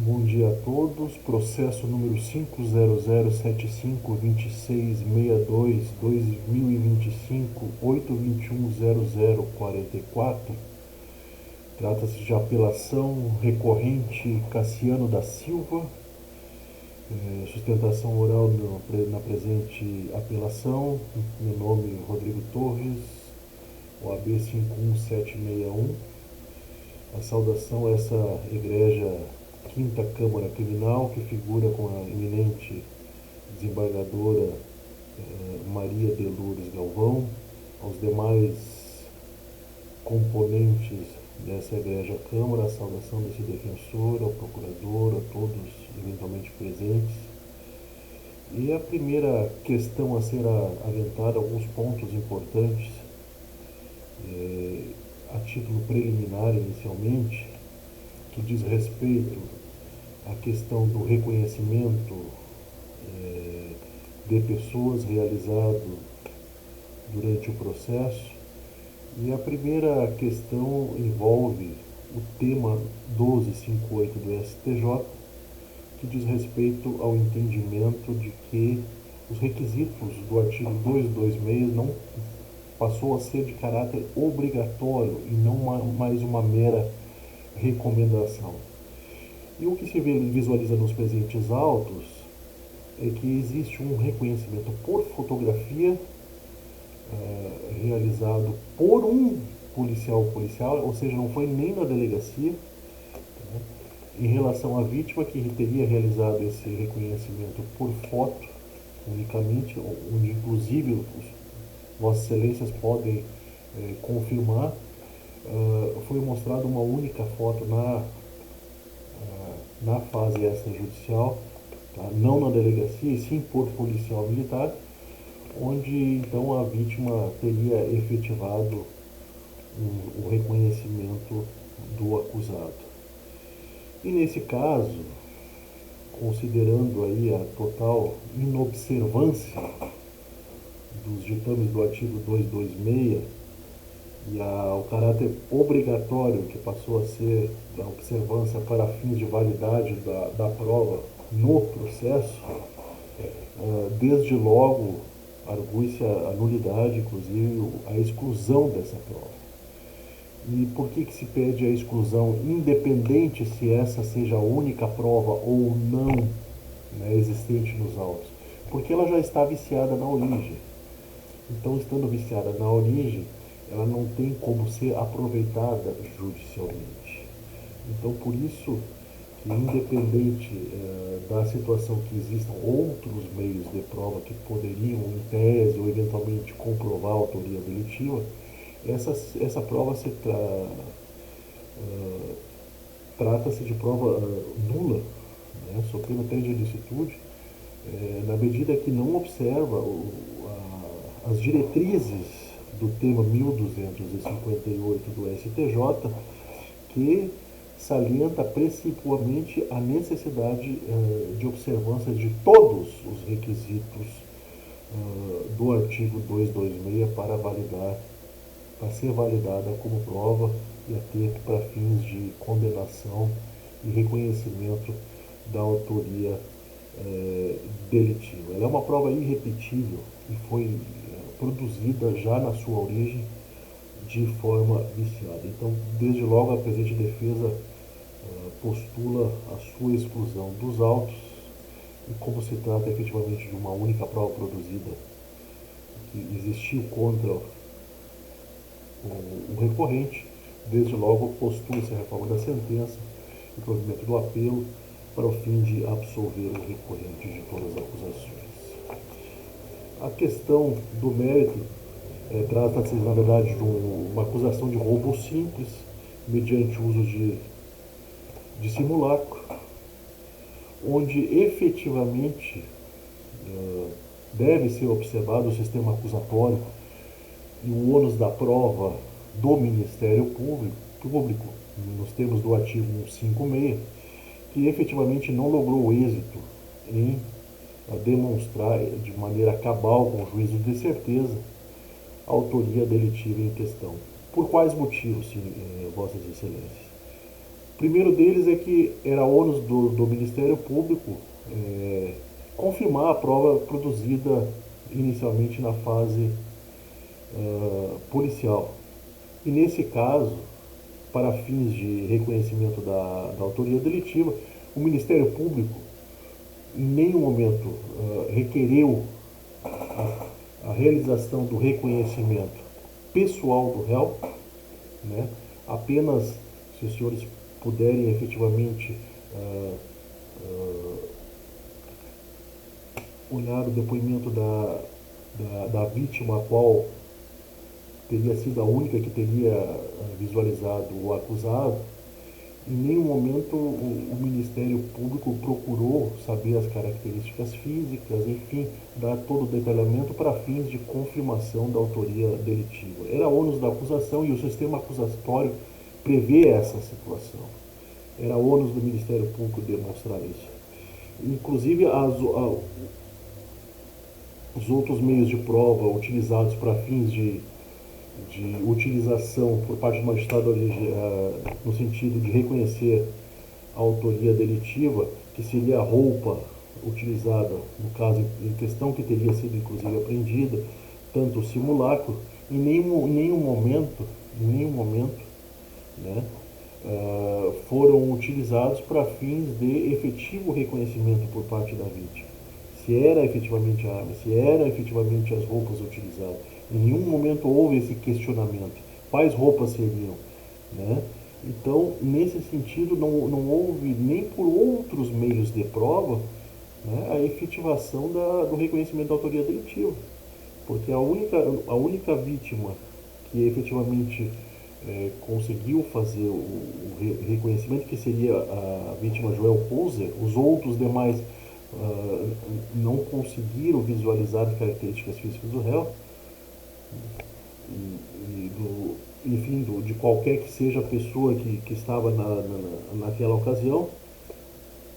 Bom dia a todos. Processo número 500752662-2025, 8210044. Trata-se de apelação recorrente Cassiano da Silva. Sustentação oral na presente apelação. Meu nome é Rodrigo Torres, OAB 51761. A saudação a essa egreja Quinta Câmara Criminal, que figura com a eminente desembargadora Maria de Lourdes Galvão, aos demais componentes dessa egregia Câmara, a saudação desse defensor, ao procurador, a todos eventualmente presentes. E a primeira questão a ser aventada, alguns pontos importantes, a título preliminar inicialmente, que diz respeito à questão do reconhecimento de pessoas realizado durante o processo. E a primeira questão envolve o tema 1258 do STJ, que diz respeito ao entendimento de que os requisitos do artigo 226 não passou a ser de caráter obrigatório e não mais uma mera recomendação. E o que se visualiza nos presentes autos é que existe um reconhecimento por fotografia realizado por um policial, ou seja, não foi nem na delegacia, né, em relação à vítima, que teria realizado esse reconhecimento por foto unicamente, onde inclusive Vossas Excelências podem confirmar. Foi mostrada uma única foto na fase extrajudicial, tá? Não na delegacia, e sim por policial militar, onde então a vítima teria efetivado o reconhecimento do acusado. E nesse caso, considerando aí a total inobservância dos ditames do artigo 226 e o caráter obrigatório que passou a ser da observância para fins de validade da prova no processo, desde logo argui-se a nulidade, inclusive a exclusão dessa prova. E por que se pede a exclusão, independente se essa seja a única prova ou não, né, existente nos autos? Porque ela já está viciada na origem. Então, estando viciada na origem, ela não tem como ser aproveitada judicialmente. Então, por isso que, independente da situação que existam outros meios de prova que poderiam, em tese ou eventualmente, comprovar a autoria delitiva, essa prova trata-se de prova nula, né, sob pena até de ilicitude, na medida que não observa as diretrizes do tema 1258 do STJ, que salienta principalmente a necessidade de observância de todos os requisitos do artigo 226 para ser validada como prova e a ter para fins de condenação e reconhecimento da autoria delitiva. Ela é uma prova irrepetível e foi produzida já na sua origem de forma viciada. Então, desde logo, a presente defesa postula a sua exclusão dos autos, e como se trata efetivamente de uma única prova produzida que existiu contra o recorrente, desde logo postula-se a reforma da sentença e o provimento do apelo para o fim de absolver o recorrente de todas as acusações. A questão do mérito trata-se, na verdade, de uma acusação de roubo simples, mediante uso de simulacro, onde efetivamente deve ser observado o sistema acusatório e o ônus da prova do Ministério Público, nos termos do artigo 156, que efetivamente não logrou êxito em demonstrar de maneira cabal, com juízo de certeza, a autoria delitiva em questão. Por quais motivos, Vossas Excelências? O primeiro deles é que era ônus do Ministério Público confirmar a prova produzida inicialmente na fase policial. E nesse caso, para fins de reconhecimento da autoria delitiva, o Ministério Público em nenhum momento requereu a realização do reconhecimento pessoal do réu, né? Apenas, se os senhores puderem efetivamente olhar o depoimento da vítima, a qual teria sido a única que teria visualizado o acusado, em nenhum momento o Ministério Público procurou saber as características físicas, enfim, dar todo o detalhamento para fins de confirmação da autoria delitiva. Era ônus da acusação e o sistema acusatório prevê essa situação. Era ônus do Ministério Público demonstrar isso. Inclusive, os outros meios de prova utilizados para fins de utilização por parte do magistrado no sentido de reconhecer a autoria delitiva, que seria a roupa utilizada, no caso em questão, que teria sido inclusive apreendida, tanto o simulacro, em nenhum momento, né, foram utilizados para fins de efetivo reconhecimento por parte da vítima. Se era efetivamente a arma, se era efetivamente as roupas utilizadas. Em nenhum momento houve esse questionamento. Quais roupas seriam? Né? Então, nesse sentido, não houve nem por outros meios de prova, né, a efetivação do reconhecimento da autoria delitiva. Porque a única vítima que efetivamente conseguiu fazer o reconhecimento, que seria a vítima Joel Pouser, os outros demais não conseguiram visualizar as características físicas do réu, enfim, de qualquer que seja a pessoa que estava naquela ocasião.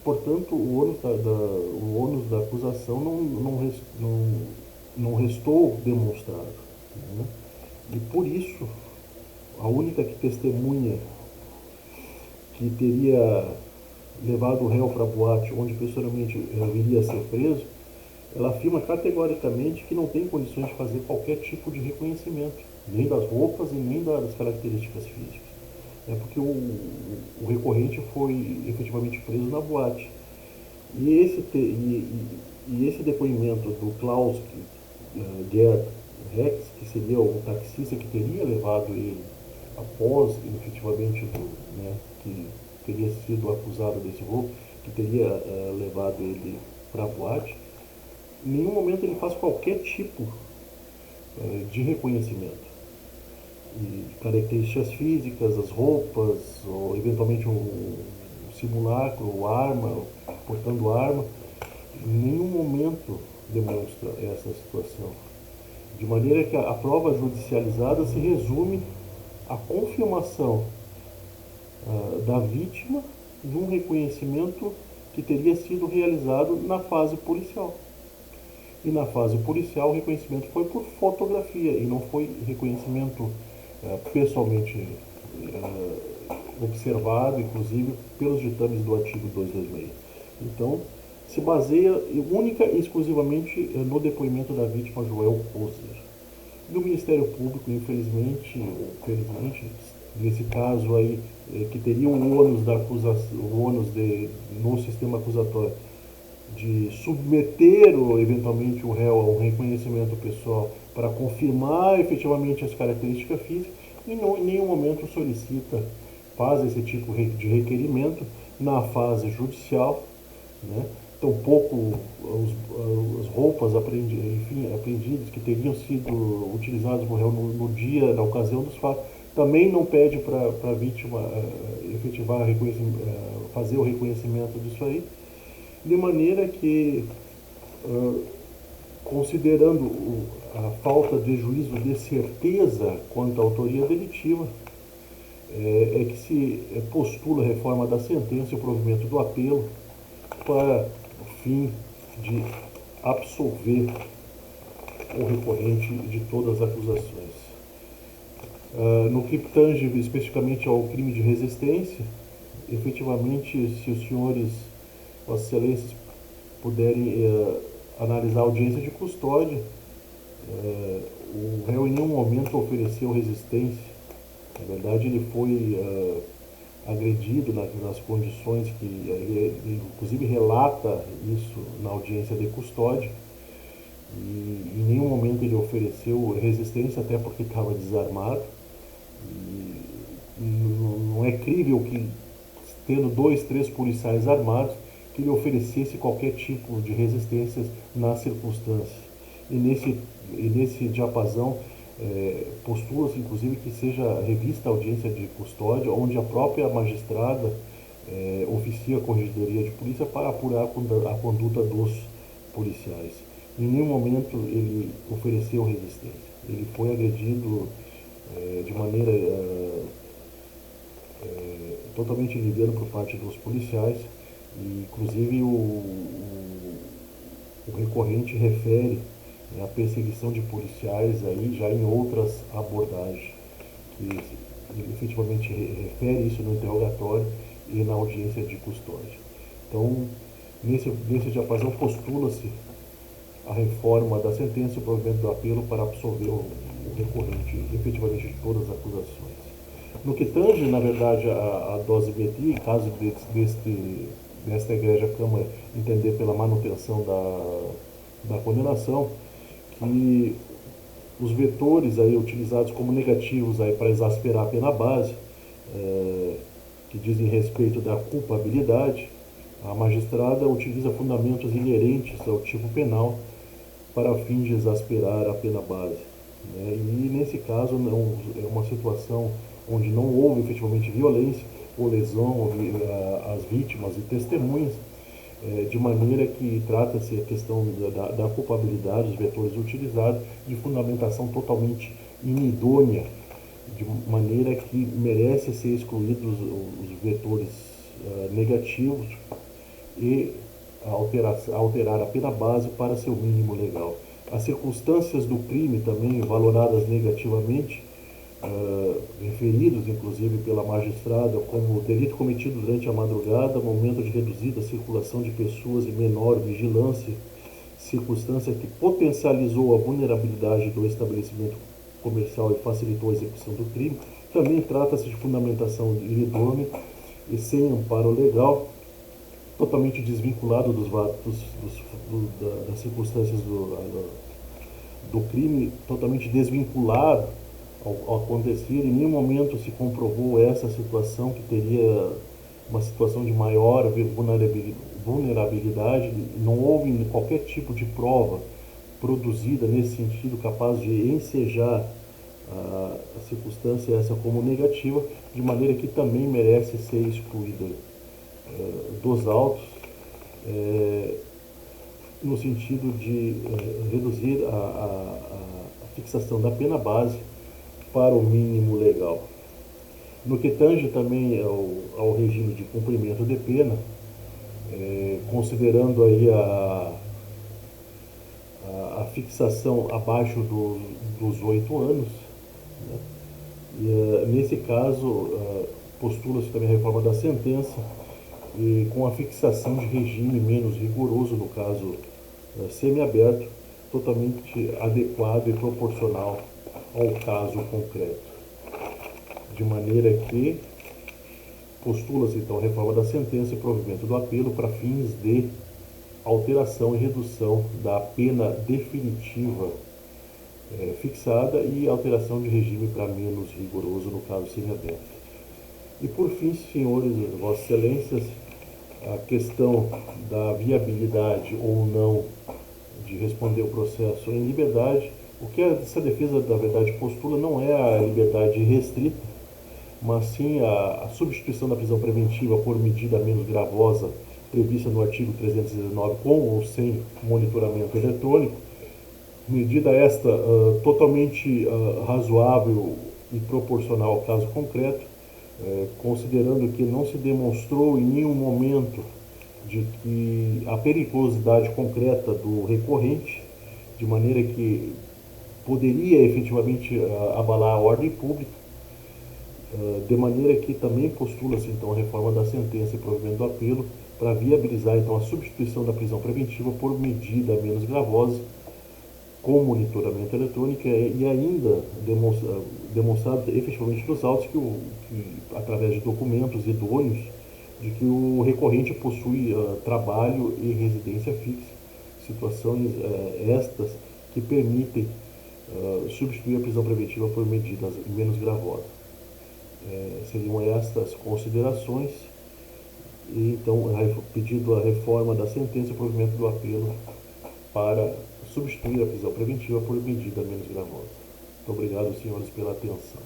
Portanto, o ônus da acusação não restou demonstrado. Né? E por isso, a única que testemunha que teria levado o réu para a boate, onde posteriormente viria a ser preso, ela afirma categoricamente que não tem condições de fazer qualquer tipo de reconhecimento, nem das roupas e nem das características físicas. É porque o recorrente foi efetivamente preso na boate. E esse depoimento do Klaus Gerd Rex, que seria o taxista que teria levado ele após efetivamente que teria sido acusado desse roubo, que teria levado ele para a boate, em nenhum momento ele faz qualquer tipo de reconhecimento. E características físicas, as roupas, ou eventualmente um simulacro, ou arma, portando arma, em nenhum momento demonstra essa situação. De maneira que a prova judicializada se resume à confirmação da vítima de um reconhecimento que teria sido realizado na fase policial. E na fase policial o reconhecimento foi por fotografia e não foi reconhecimento pessoalmente observado, inclusive pelos ditames do artigo 226. Então, se baseia única e exclusivamente no depoimento da vítima Joel Pouser. E o Ministério Público, infelizmente, ou felizmente, nesse caso aí, que teria o ônus da acusação, no sistema acusatório, de submeter eventualmente o réu a um reconhecimento pessoal para confirmar efetivamente as características físicas, e em nenhum momento solicita, faz esse tipo de requerimento na fase judicial, né? Tampouco as roupas apreendidas que teriam sido utilizadas por réu no dia, na ocasião dos fatos, também não pede para a vítima efetivar fazer o reconhecimento disso aí, de maneira que, considerando a falta de juízo de certeza quanto à autoria delitiva, é que se postula a reforma da sentença e o provimento do apelo para o fim de absolver o recorrente de todas as acusações. No que tange especificamente ao crime de resistência, efetivamente, se os senhores, Vossas Excelências, puderem analisar a audiência de custódia, o réu em nenhum momento ofereceu resistência. Na verdade, ele foi agredido nas condições que ele, inclusive, relata isso na audiência de custódia. E em nenhum momento ele ofereceu resistência, até porque estava desarmado. E não é crível que, tendo 2, 3 policiais armados, que ele oferecesse qualquer tipo de resistência nas circunstâncias. E nesse diapasão, postula-se, inclusive, que seja revista a audiência de custódia, onde a própria magistrada oficia a Corregedoria de Polícia para apurar a conduta dos policiais. Em nenhum momento ele ofereceu resistência. Ele foi agredido de maneira totalmente liviana por parte dos policiais, e inclusive o recorrente refere a perseguição de policiais aí já em outras abordagens, que ele efetivamente refere isso no interrogatório e na audiência de custódia. Então, nesse diapasão postula-se a reforma da sentença e o provimento do apelo para absolver o recorrente efetivamente de todas as acusações. No que tange, na verdade, a dose BTI, em caso desta Egrégia Câmara entender pela manutenção da condenação, que os vetores aí utilizados como negativos aí para exasperar a pena base, que dizem respeito da culpabilidade, a magistrada utiliza fundamentos inerentes ao tipo penal para fim de exasperar a pena base. Né? E nesse caso não, é uma situação onde não houve efetivamente violência ou lesão às vítimas e testemunhas, de maneira que trata-se a questão da culpabilidade dos vetores utilizados de fundamentação totalmente inidônea, de maneira que merece ser excluídos os vetores negativos e alterar a pena base para seu mínimo legal. As circunstâncias do crime também valoradas negativamente, referidos inclusive pela magistrada como delito cometido durante a madrugada, momento de reduzida circulação de pessoas e menor vigilância, circunstância que potencializou a vulnerabilidade do estabelecimento comercial e facilitou a execução do crime. Também trata-se de fundamentação inidônea e sem amparo legal, totalmente desvinculado das circunstâncias do crime, totalmente desvinculado ao acontecer. Em nenhum momento se comprovou essa situação, que teria uma situação de maior vulnerabilidade. Não houve qualquer tipo de prova produzida nesse sentido capaz de ensejar a circunstância essa como negativa, de maneira que também merece ser excluída dos autos, no sentido de reduzir a fixação da pena base para o mínimo legal. No que tange também ao regime de cumprimento de pena, considerando aí a fixação abaixo dos 8 anos, né? E, nesse caso, postula-se também a reforma da sentença, e com a fixação de regime menos rigoroso, no caso semiaberto, totalmente adequado e proporcional ao caso concreto. De maneira que postula-se então a reforma da sentença e provimento do apelo para fins de alteração e redução da pena definitiva fixada e alteração de regime para menos rigoroso no caso semiaberto. E por fim, senhores, Vossas Excelências, a questão da viabilidade ou não de responder o processo em liberdade. O que essa defesa, na verdade, postula não é a liberdade restrita, mas sim a substituição da prisão preventiva por medida menos gravosa prevista no artigo 319, com ou sem monitoramento eletrônico, medida esta totalmente razoável e proporcional ao caso concreto, considerando que não se demonstrou em nenhum momento de que a periculosidade concreta do recorrente, de maneira que poderia efetivamente abalar a ordem pública, de maneira que também postula-se então a reforma da sentença e provimento do apelo para viabilizar então a substituição da prisão preventiva por medida menos gravosa com monitoramento eletrônico e ainda demonstrado efetivamente nos autos através de documentos idôneos, de que o recorrente possui trabalho e residência fixa, situações estas que permitem substituir a prisão preventiva por medidas menos gravosas. Seriam estas considerações, e então pedido a reforma da sentença e provimento do apelo para substituir a prisão preventiva por medida menos gravosa. Muito obrigado, senhores, pela atenção.